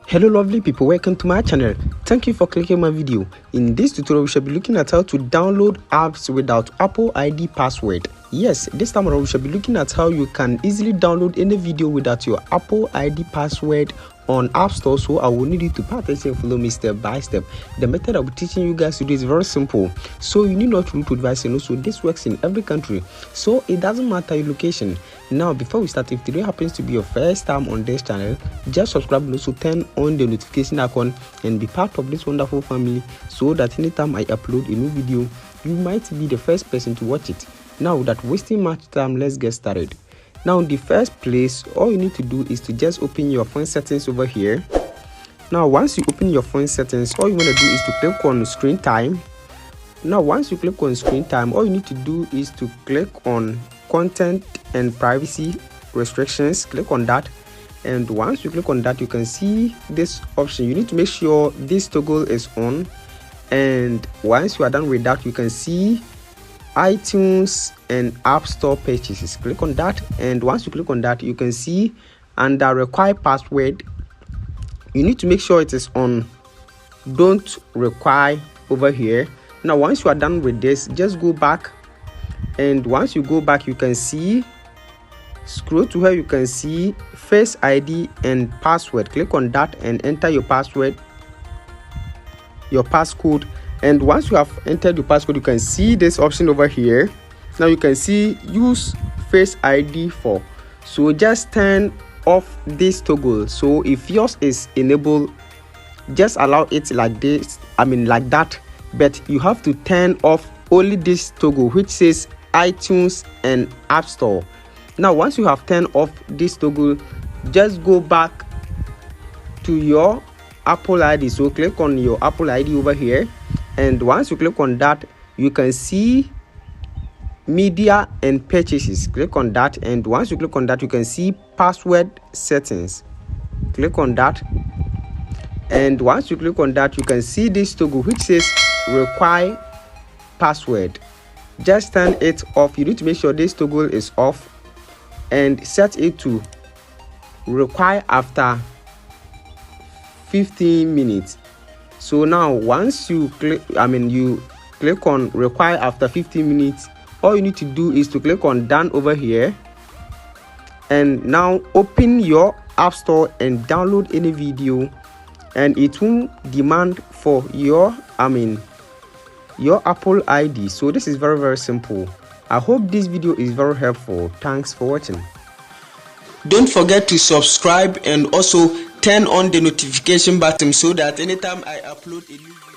Hello lovely people, welcome to my channel. Thank you for clicking my video. In this tutorial we shall be looking at how to download apps without Apple ID password. Yes, this time around we shall be looking at how you can easily download any video without your Apple ID password on App Store. So I will need you to pay attention and follow me step by step. The method I'll be teaching you guys to do is very simple, so you need not root advice, and also this works in every country, so it doesn't matter your location. Now before we start, if today happens to be your first time on this channel, just subscribe and also turn on the notification icon and be part of this wonderful family, so that anytime I upload a new video you might be the first person to watch it. Now without wasting much time, let's get started. Now in the first place, all you need to do is to just open your phone settings over here. Now once you open your phone settings, all you want to do is to click on screen time. Now once you click on screen time, all you need to do is to click on content and privacy restrictions. Click on that, and once you click on that you can see this option. You need to make sure this toggle is on, and once you are done with that you can see iTunes and App Store purchases. Click on that, and once you click on that you can see under require password, you need to make sure it is on don't require over here. Now once you are done with this, just go back, and once you go back you can see, scroll to where you can see Face ID and password. Click on that and enter your password, your passcode. And once you have entered your passcode, you can see this option over here. Now you can see use Face ID for, so just turn off this toggle. So if yours is enabled, just allow it like this, like that, but you have to turn off only this toggle which says iTunes and App Store. Now once you have turned off this toggle, just go back to your Apple ID. So click on your Apple ID over here, and once you click on that you can see media and purchases. Click on that, and once you click on that you can see password settings. Click on that, and once you click on that you can see this toggle which says require password. Just turn it off. You need to make sure this toggle is off and set it to require after 15 minutes. So now once you click you click on require after 15 minutes, all you need to do is to click on done over here, and now open your App Store and download any video, and it will demand for your Apple ID. So this is very simple. I hope this video is very helpful. Thanks for watching. Don't forget to subscribe and also turn on the notification button so that anytime I upload a new video